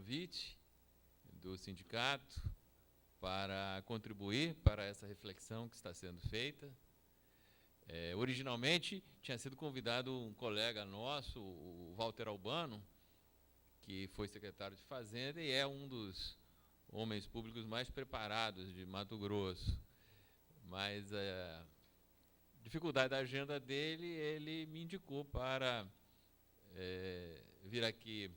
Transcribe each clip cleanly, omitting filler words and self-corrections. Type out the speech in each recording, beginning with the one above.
convite do sindicato para contribuir para essa reflexão que está sendo feita. Originalmente, tinha sido convidado um colega nosso, o Walter Albano, que foi secretário de Fazenda e é um dos homens públicos mais preparados de Mato Grosso. Mas a dificuldade da agenda dele, ele me indicou para vir aqui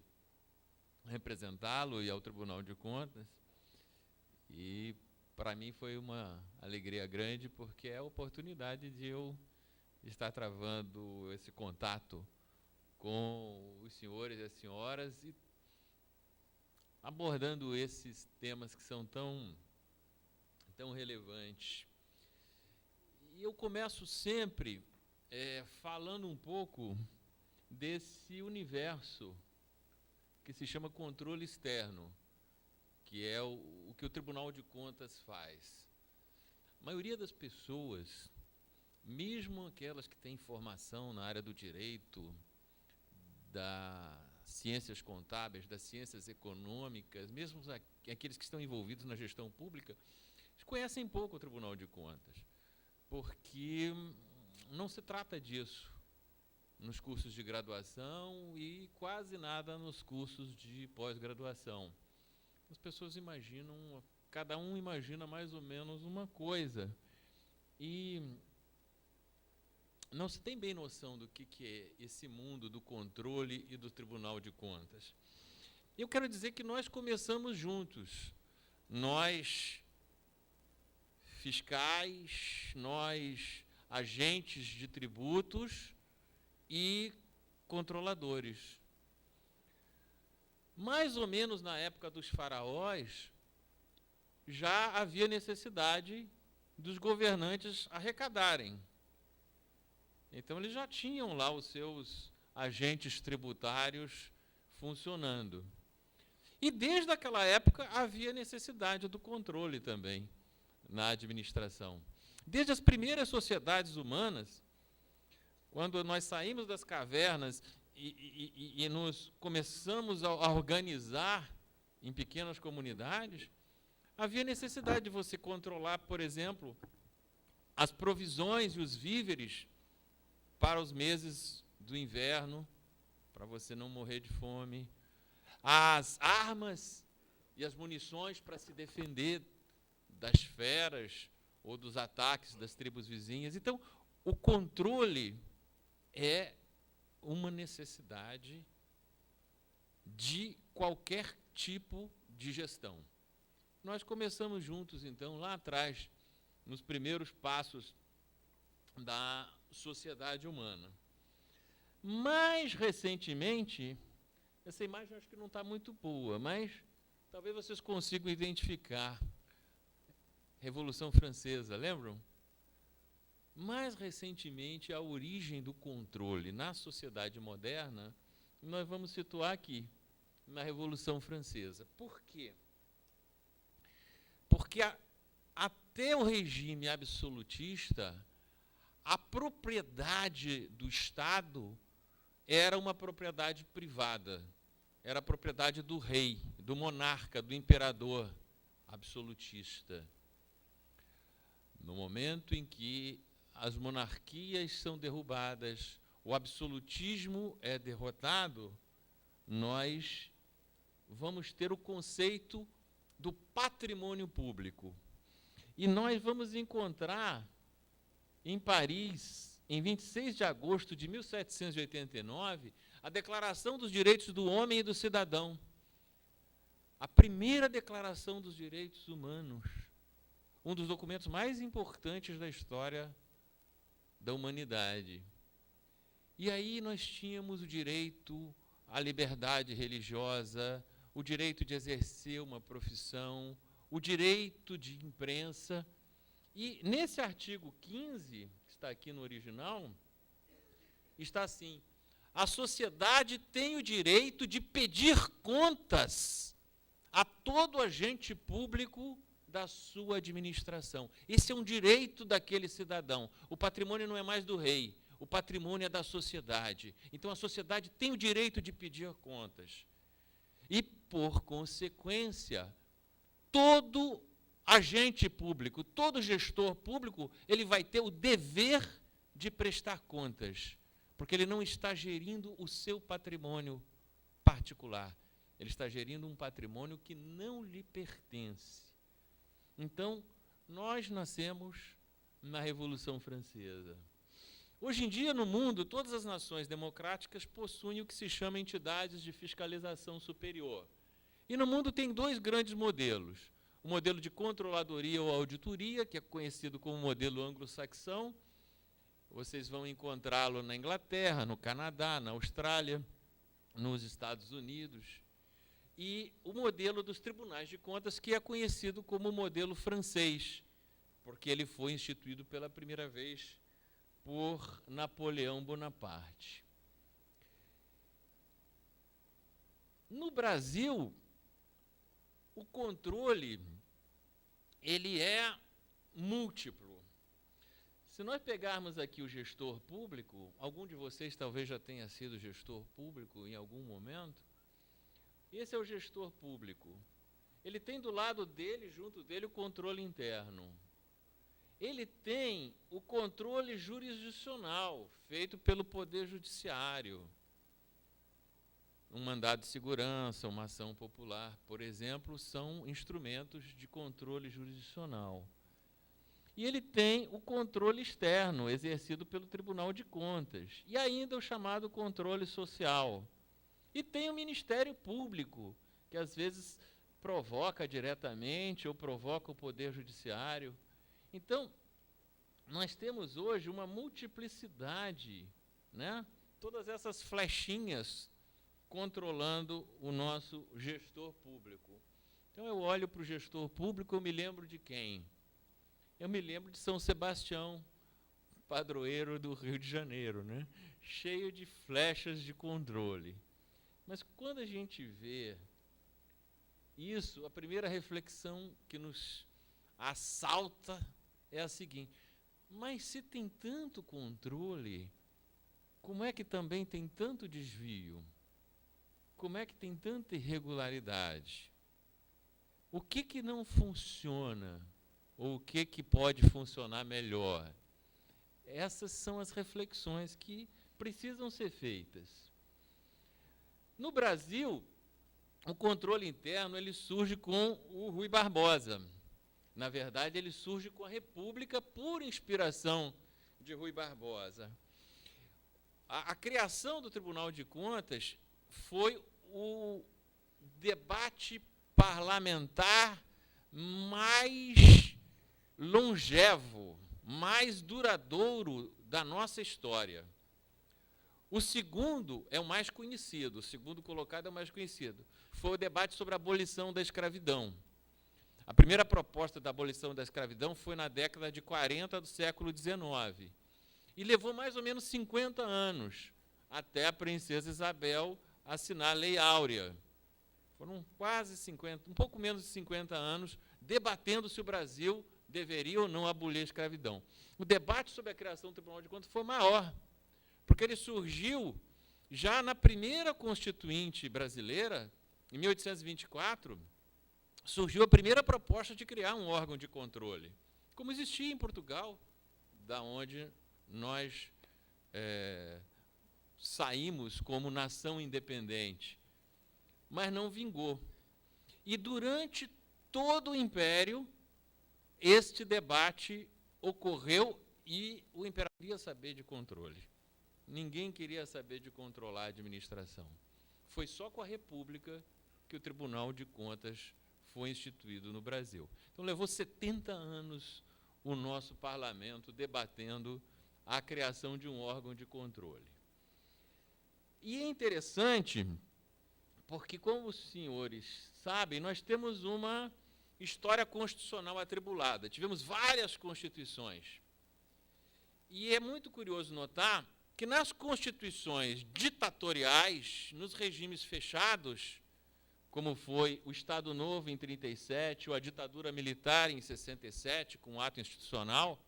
representá-lo e ao Tribunal de Contas. E, para mim, foi uma alegria grande, porque é a oportunidade de eu estar travando esse contato com os senhores e as senhoras e abordando esses temas que são tão relevantes. E eu começo sempre falando um pouco desse universo que se chama controle externo, que é o que o Tribunal de Contas faz. A maioria das pessoas, mesmo aquelas que têm formação na área do direito, das ciências contábeis, das ciências econômicas, mesmo aqueles que estão envolvidos na gestão pública, conhecem pouco o Tribunal de Contas, porque não se trata disso nos cursos de graduação e quase nada nos cursos de pós-graduação. As pessoas imaginam, cada um imagina mais ou menos uma coisa, e não se tem bem noção do que é esse mundo do controle e do Tribunal de Contas. Eu quero dizer que nós começamos juntos, nós fiscais, nós agentes de tributos e controladores. Mais ou menos na época dos faraós, já havia necessidade dos governantes arrecadarem. Então, eles já tinham lá os seus agentes tributários funcionando. E, desde aquela época, havia necessidade do controle também na administração. Desde as primeiras sociedades humanas, quando nós saímos das cavernas e nos começamos a organizar em pequenas comunidades, havia necessidade de você controlar, por exemplo, as provisões e os víveres para os meses do inverno, para você não morrer de fome, as armas e as munições para se defender das feras ou dos ataques das tribos vizinhas. Então, o controle é uma necessidade de qualquer tipo de gestão. Nós começamos juntos, então, lá atrás, nos primeiros passos da sociedade humana. Mais recentemente, essa imagem acho que não está muito boa, mas talvez vocês consigam identificar. Revolução Francesa, lembram? Mais recentemente, a origem do controle na sociedade moderna, nós vamos situar aqui, na Revolução Francesa. Por quê? Porque até o regime absolutista, a propriedade do Estado era uma propriedade privada, era a propriedade do rei, do monarca, do imperador absolutista. No momento em que as monarquias são derrubadas, o absolutismo é derrotado, nós vamos ter o conceito do patrimônio público. E nós vamos encontrar em Paris, em 26 de agosto de 1789, a Declaração dos Direitos do Homem e do Cidadão. A primeira Declaração dos Direitos Humanos. Um dos documentos mais importantes da história da humanidade. E aí nós tínhamos o direito à liberdade religiosa, o direito de exercer uma profissão, o direito de imprensa. E nesse artigo 15, que está aqui no original, está assim: a sociedade tem o direito de pedir contas a todo agente público da sua administração. Esse é um direito daquele cidadão. O patrimônio não é mais do rei, o patrimônio é da sociedade. Então, a sociedade tem o direito de pedir contas. E, por consequência, todo agente público, todo gestor público, ele vai ter o dever de prestar contas, porque ele não está gerindo o seu patrimônio particular, ele está gerindo um patrimônio que não lhe pertence. Então, nós nascemos na Revolução Francesa. Hoje em dia, no mundo, todas as nações democráticas possuem o que se chama entidades de fiscalização superior. E no mundo tem dois grandes modelos. O modelo de controladoria ou auditoria, que é conhecido como modelo anglo-saxão. Vocês vão encontrá-lo na Inglaterra, no Canadá, na Austrália, nos Estados Unidos. E o modelo dos tribunais de contas, que é conhecido como o modelo francês, porque ele foi instituído pela primeira vez por Napoleão Bonaparte. No Brasil, o controle ele é múltiplo. Se nós pegarmos aqui o gestor público, algum de vocês talvez já tenha sido gestor público em algum momento, esse é o gestor público. Ele tem do lado dele, junto dele, o controle interno. Ele tem o controle jurisdicional, feito pelo Poder Judiciário. Um mandado de segurança, uma ação popular, por exemplo, são instrumentos de controle jurisdicional. E ele tem o controle externo, exercido pelo Tribunal de Contas. E ainda o chamado controle social. E tem o Ministério Público, que às vezes provoca diretamente ou provoca o Poder Judiciário. Então, nós temos hoje uma multiplicidade, né? Todas essas flechinhas controlando o nosso gestor público. Então, eu olho para o gestor público, eu me lembro de quem? Eu me lembro de São Sebastião, padroeiro do Rio de Janeiro, né? Cheio de flechas de controle. Mas quando a gente vê isso, a primeira reflexão que nos assalta é a seguinte: mas se tem tanto controle, como é que também tem tanto desvio? Como é que tem tanta irregularidade? O que não funciona? Ou o que pode funcionar melhor? Essas são as reflexões que precisam ser feitas. No Brasil, o controle interno ele surge com o Rui Barbosa. Na verdade, ele surge com a República por inspiração de Rui Barbosa. A criação do Tribunal de Contas foi o debate parlamentar mais longevo, mais duradouro da nossa história. O segundo é o mais conhecido, o segundo colocado é o mais conhecido. Foi o debate sobre a abolição da escravidão. A primeira proposta da abolição da escravidão foi na década de 40 do século XIX. E levou mais ou menos 50 anos até a princesa Isabel assinar a Lei Áurea. Foram quase 50, um pouco menos de 50 anos, debatendo se o Brasil deveria ou não abolir a escravidão. O debate sobre a criação do Tribunal de Contas foi maior, porque ele surgiu já na primeira Constituinte brasileira, em 1824, surgiu a primeira proposta de criar um órgão de controle, como existia em Portugal, da onde nós saímos como nação independente, mas não vingou. E durante todo o Império, este debate ocorreu e o imperador queria saber de controle. Ninguém queria saber de controlar a administração. Foi só com a República que o Tribunal de Contas foi instituído no Brasil. Então, levou 70 anos o nosso parlamento debatendo a criação de um órgão de controle. E é interessante, porque, como os senhores sabem, nós temos uma história constitucional atribulada. Tivemos várias constituições. E é muito curioso notar que nas constituições ditatoriais, nos regimes fechados, como foi o Estado Novo em 37, ou a ditadura militar em 67, com o ato institucional,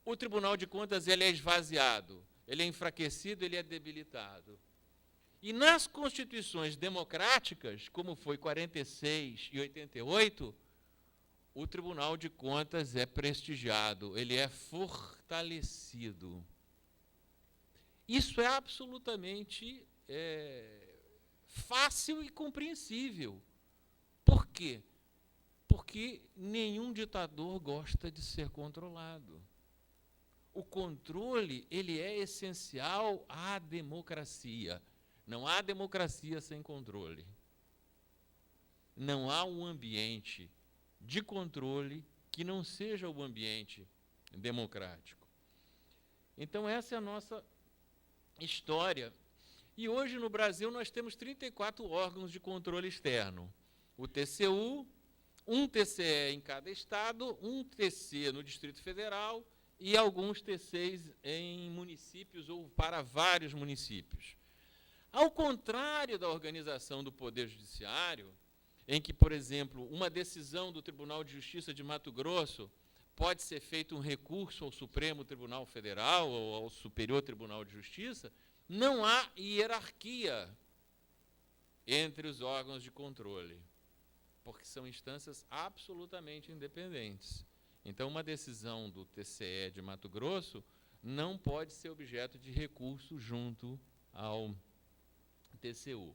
o Tribunal de Contas ele é esvaziado, ele é enfraquecido, ele é debilitado. E nas constituições democráticas, como foi 46 e 88, o Tribunal de Contas é prestigiado, ele é fortalecido. Isso é absolutamente fácil e compreensível. Por quê? Porque nenhum ditador gosta de ser controlado. O controle, ele é essencial à democracia. Não há democracia sem controle. Não há um ambiente de controle que não seja o ambiente democrático. Então, essa é a nossa história. E hoje, no Brasil, nós temos 34 órgãos de controle externo. O TCU, um TCE em cada estado, um TC no Distrito Federal e alguns TCs em municípios ou para vários municípios. Ao contrário da organização do Poder Judiciário, em que, por exemplo, uma decisão do Tribunal de Justiça de Mato Grosso pode ser feito um recurso ao Supremo Tribunal Federal ou ao Superior Tribunal de Justiça, não há hierarquia entre os órgãos de controle, porque são instâncias absolutamente independentes. Então, uma decisão do TCE de Mato Grosso não pode ser objeto de recurso junto ao TCU.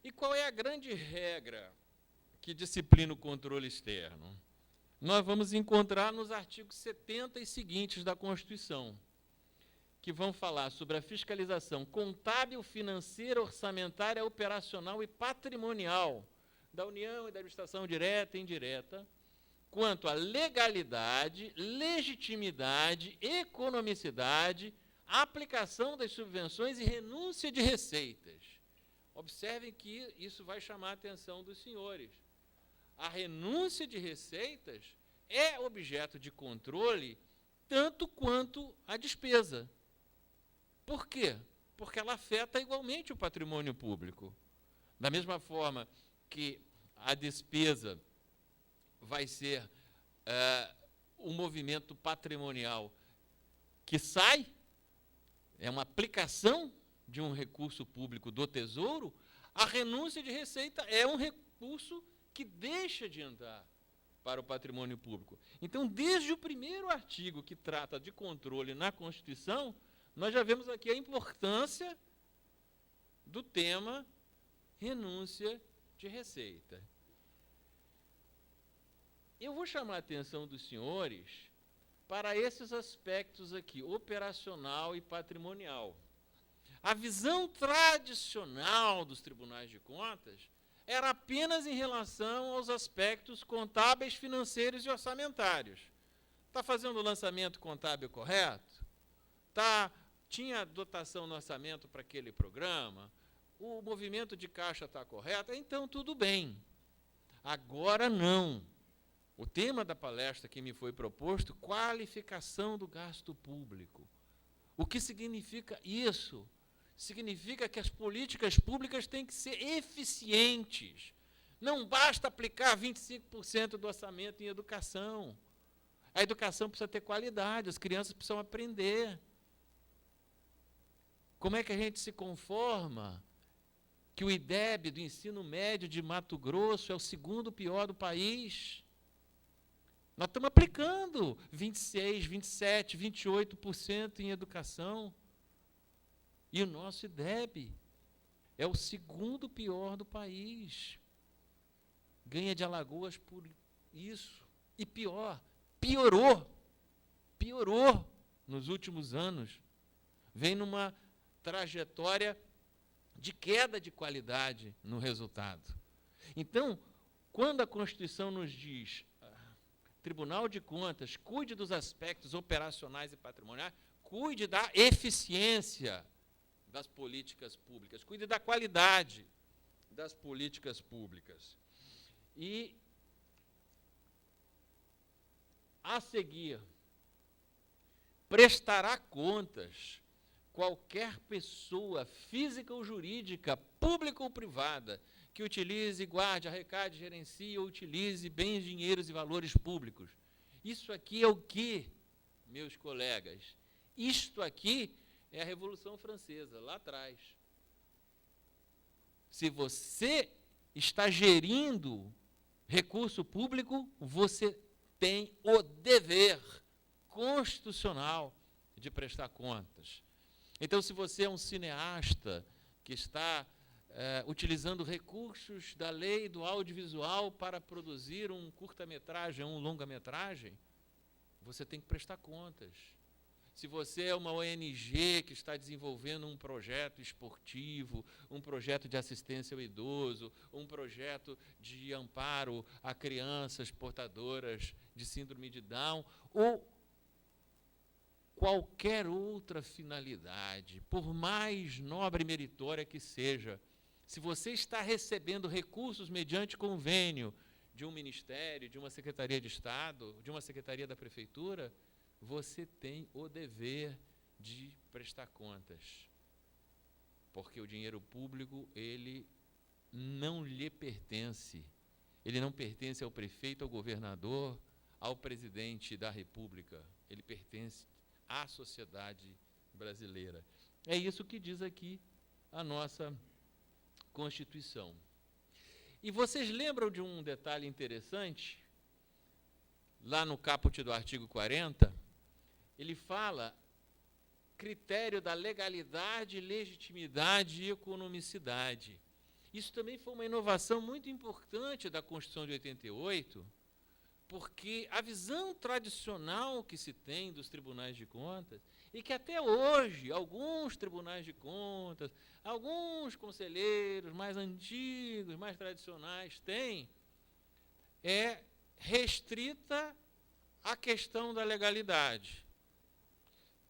E qual é a grande regra que disciplina o controle externo? Nós vamos encontrar nos artigos 70 e seguintes da Constituição, que vão falar sobre a fiscalização contábil, financeira, orçamentária, operacional e patrimonial da União e da administração direta e indireta, quanto à legalidade, legitimidade, economicidade, aplicação das subvenções e renúncia de receitas. Observem que isso vai chamar a atenção dos senhores. A renúncia de receitas é objeto de controle tanto quanto a despesa. Por quê? Porque ela afeta igualmente o patrimônio público. Da mesma forma que a despesa vai ser um movimento patrimonial que sai, é uma aplicação de um recurso público do Tesouro, a renúncia de receita é um recurso que deixa de entrar para o patrimônio público. Então, desde o primeiro artigo que trata de controle na Constituição, nós já vemos aqui a importância do tema renúncia de receita. Eu vou chamar a atenção dos senhores para esses aspectos aqui, operacional e patrimonial. A visão tradicional dos tribunais de contas era apenas em relação aos aspectos contábeis, financeiros e orçamentários. Está fazendo o lançamento contábil correto? Tinha dotação no orçamento para aquele programa? O movimento de caixa está correto? Então, tudo bem. Agora, não. O tema da palestra que me foi proposto, qualificação do gasto público. O que significa isso? Significa que as políticas públicas têm que ser eficientes. Não basta aplicar 25% do orçamento em educação. A educação precisa ter qualidade, as crianças precisam aprender. Como é que a gente se conforma que o IDEB do ensino médio de Mato Grosso é o segundo pior do país? Nós estamos aplicando 26%, 27%, 28% em educação. E o nosso IDEB é o segundo pior do país. Ganha de Alagoas por isso. E piorou nos últimos anos. Vem numa trajetória de queda de qualidade no resultado. Então, quando a Constituição nos diz, Tribunal de Contas, cuide dos aspectos operacionais e patrimoniais, cuide da eficiência das políticas públicas, cuide da qualidade das políticas públicas. E, a seguir, prestará contas qualquer pessoa, física ou jurídica, pública ou privada, que utilize, guarde, arrecade, gerencie ou utilize bens, dinheiros e valores públicos. Isso aqui é o quê, meus colegas? Isto aqui é a Revolução Francesa, lá atrás. Se você está gerindo recurso público, você tem o dever constitucional de prestar contas. Então, se você é um cineasta que está utilizando recursos da lei do audiovisual para produzir um curta-metragem, um longa-metragem, você tem que prestar contas. Se você é uma ONG que está desenvolvendo um projeto esportivo, um projeto de assistência ao idoso, um projeto de amparo a crianças portadoras de síndrome de Down, ou qualquer outra finalidade, por mais nobre e meritória que seja, se você está recebendo recursos mediante convênio de um ministério, de uma secretaria de Estado, de uma secretaria da prefeitura, você tem o dever de prestar contas. Porque o dinheiro público, ele não lhe pertence. Ele não pertence ao prefeito, ao governador, ao presidente da República. Ele pertence à sociedade brasileira. É isso que diz aqui a nossa Constituição. E vocês lembram de um detalhe interessante? Lá no caput do artigo 40, ele fala critério da legalidade, legitimidade e economicidade. Isso também foi uma inovação muito importante da Constituição de 88, porque a visão tradicional que se tem dos tribunais de contas, e que até hoje alguns tribunais de contas, alguns conselheiros mais antigos, mais tradicionais têm, é restrita à questão da legalidade.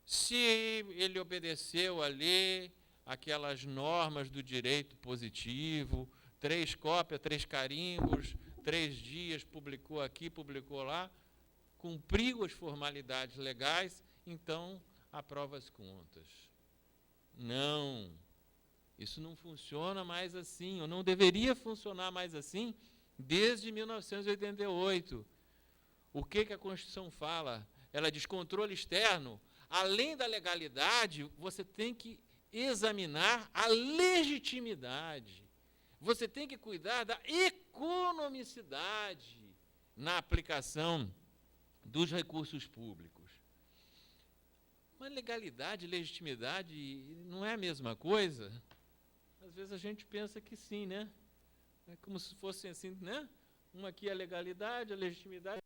Se ele obedeceu ali aquelas normas do direito positivo, 3 cópias, 3 carimbos, 3 dias, publicou aqui, publicou lá, cumpriu as formalidades legais, então aprova as contas. Não, isso não funciona mais assim, ou não deveria funcionar mais assim desde 1988. O que a Constituição fala? Ela diz controle externo. Além da legalidade, você tem que examinar a legitimidade. Você tem que cuidar da economicidade na aplicação dos recursos públicos. Mas legalidade e legitimidade não é a mesma coisa? Às vezes a gente pensa que sim, né? É como se fossem assim, né? Uma aqui é a legalidade, a legitimidade.